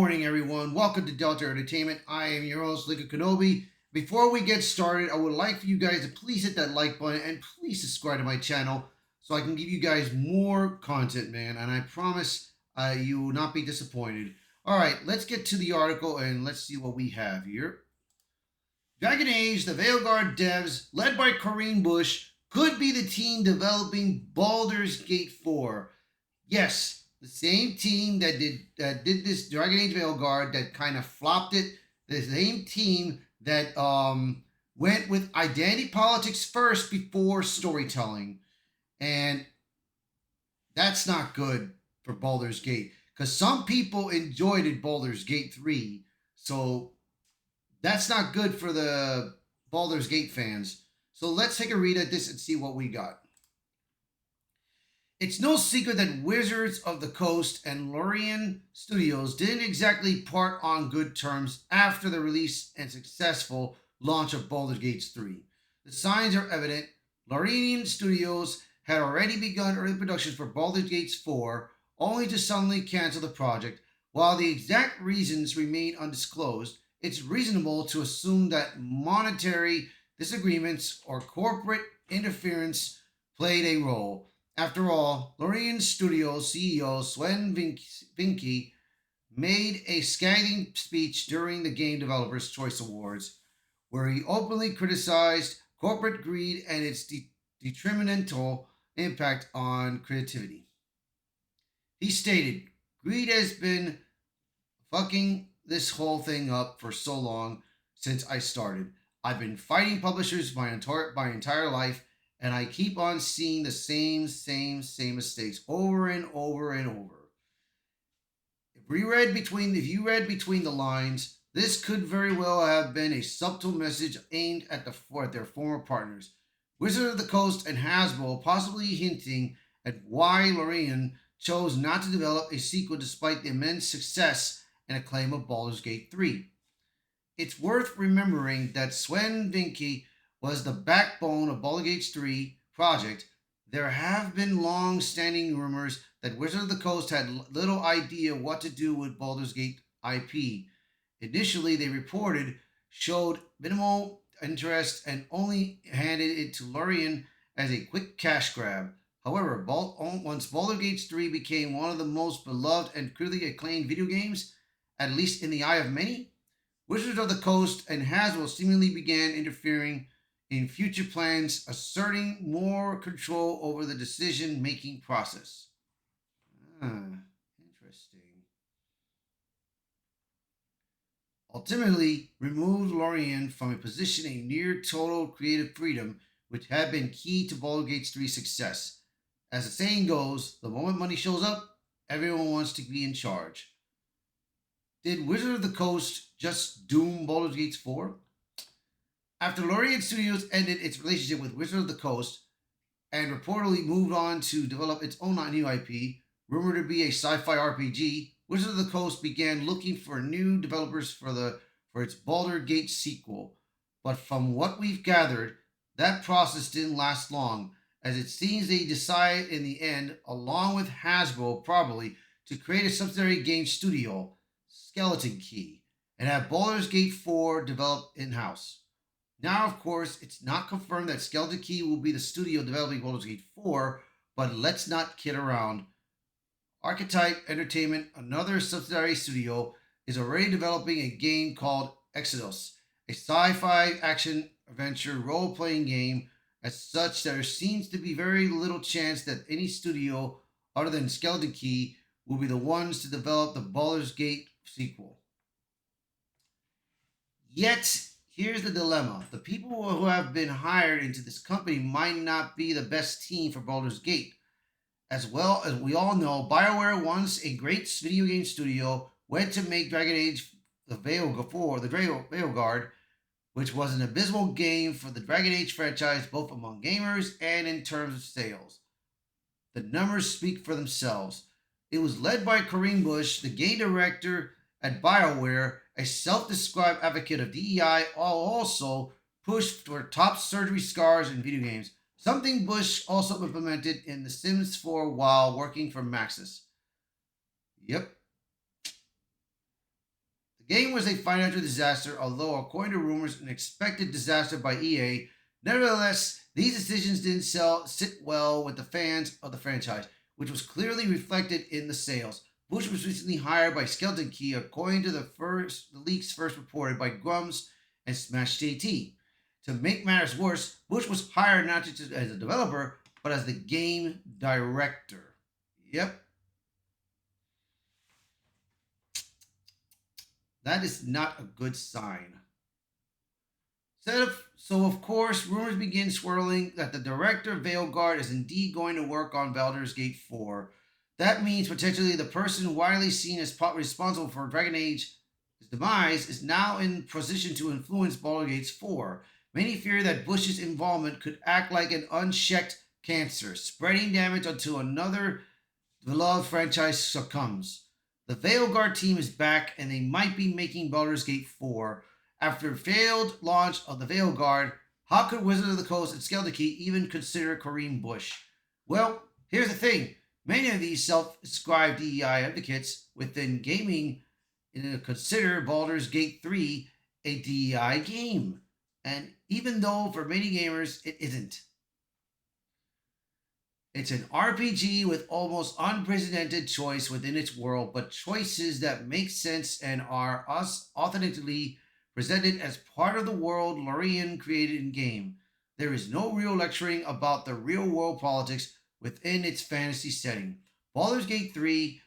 morning, everyone. Welcome to Delta Entertainment. I am your host, Liga Kenobi. Before we get started, I would like for you guys to please hit that like button and please subscribe to my channel so I can give you guys more content, man. And I promise you will not be disappointed. All right, let's get to the article and let's see what we have here. Dragon Age, the Veilguard devs, led by Corinne Bush, could be the team developing Baldur's Gate 4. Yes, the same team that did this Dragon Age Veilguard that kind of flopped it. The same team that went with identity politics first before storytelling, and that's not good for Baldur's Gate because some people enjoyed it Baldur's Gate 3, so that's not good for the Baldur's Gate fans. So let's take a read at this and see what we got. It's no secret that Wizards of the Coast and Larian Studios didn't exactly part on good terms after the release and successful launch of Baldur's Gate 3. The signs are evident. Larian Studios had already begun early productions for Baldur's Gate 4, only to suddenly cancel the project. While the exact reasons remain undisclosed, it's reasonable to assume that monetary disagreements or corporate interference played a role. After all, Larian Studios CEO Sven Vinke made a scathing speech during the Game Developers Choice Awards, where he openly criticized corporate greed and its detrimental impact on creativity. He stated, "Greed has been fucking this whole thing up for so long since I started. I've been fighting publishers my entire life, and I keep on seeing the same mistakes over and over and over. If you read between the lines, this could very well have been a subtle message aimed at their former partners, Wizard of the Coast and Hasbro, possibly hinting at why Larian chose not to develop a sequel despite the immense success and acclaim of Baldur's Gate 3. It's worth remembering that Sven Vinke was the backbone of Baldur's Gate 3 project. There have been long-standing rumors that Wizard of the Coast had little idea what to do with Baldur's Gate IP. Initially, they showed minimal interest and only handed it to Larian as a quick cash grab. However, once Baldur's Gate 3 became one of the most beloved and critically acclaimed video games, at least in the eye of many, Wizards of the Coast and Hasbro seemingly began interfering in future plans, asserting more control over the decision-making process. Interesting. Ultimately, removed Larian from a position of near total creative freedom, which had been key to Baldur's Gate 3's success. As the saying goes, the moment money shows up, everyone wants to be in charge. Did Wizard of the Coast just doom Baldur's Gate 4? After Larian Studios ended its relationship with Wizard of the Coast and reportedly moved on to develop its own new IP, rumored to be a sci-fi RPG, Wizard of the Coast began looking for new developers for its Baldur's Gate sequel. But from what we've gathered, that process didn't last long, as it seems they decided in the end, along with Hasbro probably, to create a subsidiary game studio, Skeleton Key, and have Baldur's Gate 4 developed in-house. Now, of course, it's not confirmed that Skeleton Key will be the studio developing Baldur's Gate 4, but let's not kid around. Archetype Entertainment, another subsidiary studio, is already developing a game called Exodus, a sci-fi action-adventure role-playing game. As such, there seems to be very little chance that any studio other than Skeleton Key will be the ones to develop the Baldur's Gate sequel. Yet, here's the dilemma. The people who have been hired into this company might not be the best team for Baldur's Gate. As well as we all know, BioWare, once a great video game studio, went to make Dragon Age the Veilguard, which was an abysmal game for the Dragon Age franchise, both among gamers and in terms of sales. The numbers speak for themselves. It was led by Corinne Bush, the game director at BioWare, a self-described advocate of DEI, also pushed for top surgery scars in video games, something Bush also implemented in The Sims 4 while working for Maxis. Yep. The game was a financial disaster, although, according to rumors, an expected disaster by EA. Nevertheless, these decisions didn't sit well with the fans of the franchise, which was clearly reflected in the sales. Bush was recently hired by Skeleton Key, according to the leaks first reported by Grums and Smash JT. To make matters worse, Bush was hired not just as a developer, but as the game director. Yep, that is not a good sign. So, of course, rumors begin swirling that the director of Veilguard is indeed going to work on Baldur's Gate 4. That means potentially the person widely seen as responsible for Dragon Age's demise is now in position to influence Baldur's Gate 4. Many fear that Bush's involvement could act like an unchecked cancer, spreading damage until another beloved franchise succumbs. The Veilguard team is back, and they might be making Baldur's Gate 4. After a failed launch of the Veilguard, how could Wizard of the Coast and Skeleton Key even consider Kareem Bush? Well, here's the thing. Many of these self-described DEI advocates within gaming consider Baldur's Gate 3 a DEI game. And even though for many gamers it isn't. It's an RPG with almost unprecedented choice within its world, but choices that make sense and are authentically presented as part of the world Larian created in game. There is no real lecturing about the real world politics within its fantasy setting. Baldur's Gate 3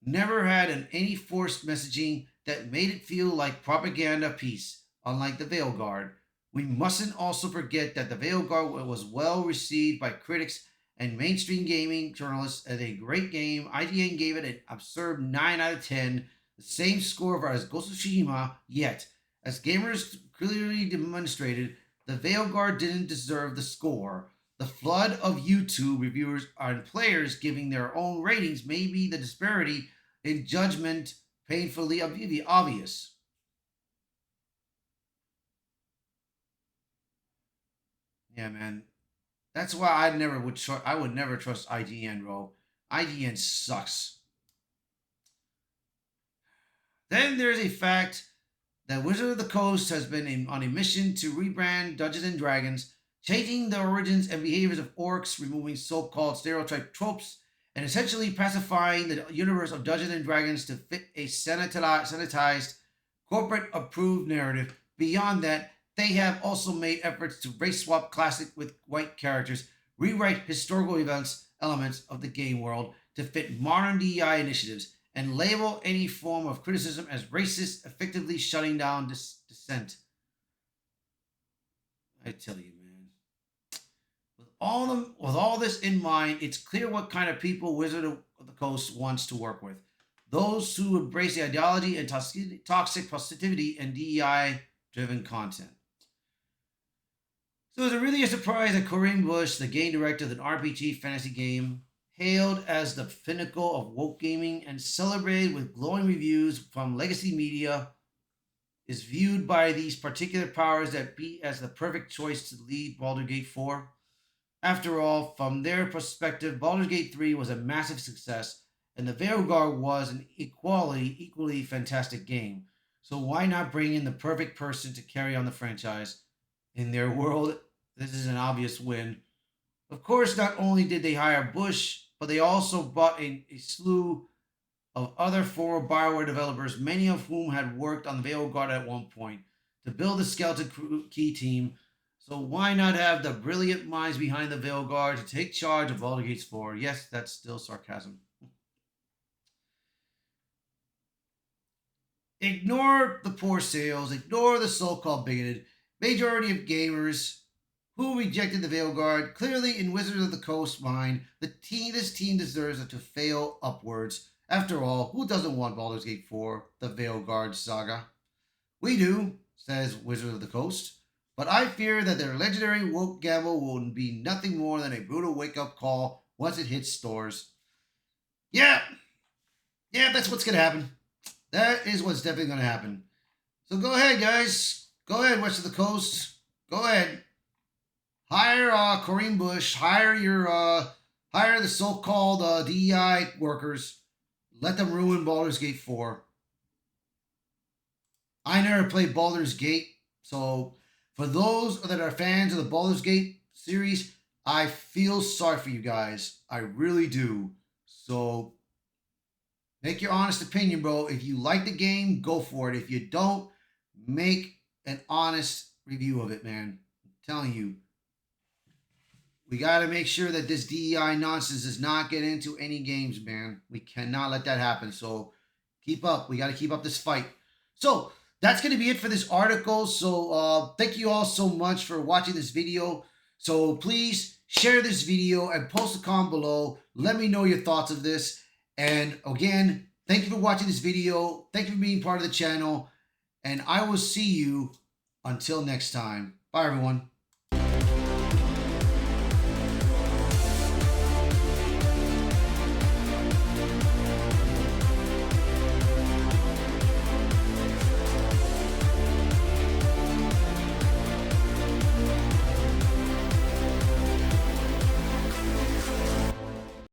never had any forced messaging that made it feel like propaganda piece, unlike the Veilguard. We mustn't also forget that the Veilguard was well received by critics and mainstream gaming journalists as a great game. IGN gave it an absurd 9 out of 10, the same score as Ghost of Tsushima, yet, as gamers clearly demonstrated, the Veilguard didn't deserve the score. The flood of YouTube reviewers and players giving their own ratings may be the disparity in judgment painfully obvious. Yeah, man. That's why I would never trust IGN, bro. IGN sucks. Then there's a fact that Wizard of the Coast has been on a mission to rebrand Dungeons and Dragons, changing the origins and behaviors of orcs, removing so-called stereotype tropes, and essentially pacifying the universe of Dungeons and Dragons to fit a sanitized, corporate-approved narrative. Beyond that, they have also made efforts to race swap classic with white characters, rewrite historical elements of the game world to fit modern DEI initiatives, and label any form of criticism as racist, effectively shutting down dissent. I tell you, man. With all this in mind, it's clear what kind of people Wizard of the Coast wants to work with. Those who embrace the ideology and toxic positivity and DEI-driven content. So is it really a surprise that Kareem Bush, the game director of an RPG fantasy game, hailed as the pinnacle of woke gaming and celebrated with glowing reviews from legacy media, is viewed by these particular powers that be as the perfect choice to lead Baldur's Gate 4? After all, from their perspective, Baldur's Gate 3 was a massive success, and the Veilguard was an equally fantastic game. So why not bring in the perfect person to carry on the franchise? In their world, this is an obvious win. Of course, not only did they hire Bush, but they also brought a slew of other former Bioware developers, many of whom had worked on Veilguard at one point, to build the Skeleton Key team. So why not have the brilliant minds behind the Veilguard to take charge of Baldur's Gate 4? Yes, that's still sarcasm. Ignore the poor sales, ignore the so-called bigoted majority of gamers who rejected the Veilguard. Clearly, in Wizards of the Coast mind, this team deserves it to fail upwards. After all, who doesn't want Baldur's Gate 4, the Veilguard saga? We do, says Wizards of the Coast, but I fear that their legendary woke gamble will be nothing more than a brutal wake-up call once it hits stores. Yeah, that's what's going to happen. That is what's definitely going to happen. So go ahead, guys. Go ahead, West of the Coast. Go ahead. Hire Kareem Bush. Hire the so-called DEI workers. Let them ruin Baldur's Gate 4. I never played Baldur's Gate, so for those that are fans of the Baldur's Gate series, I feel sorry for you guys. I really do. So make your honest opinion, bro. If you like the game, go for it. If you don't, make an honest review of it, man. I'm telling you, we got to make sure that this DEI nonsense does not get into any games, man. We cannot let that happen. So keep up. We got to keep up this fight. So that's going to be it for this article. So thank you all so much for watching this video. So please share this video and post a comment below. Let me know your thoughts of this. And again, thank you for watching this video. Thank you for being part of the channel. And I will see you until next time. Bye, everyone.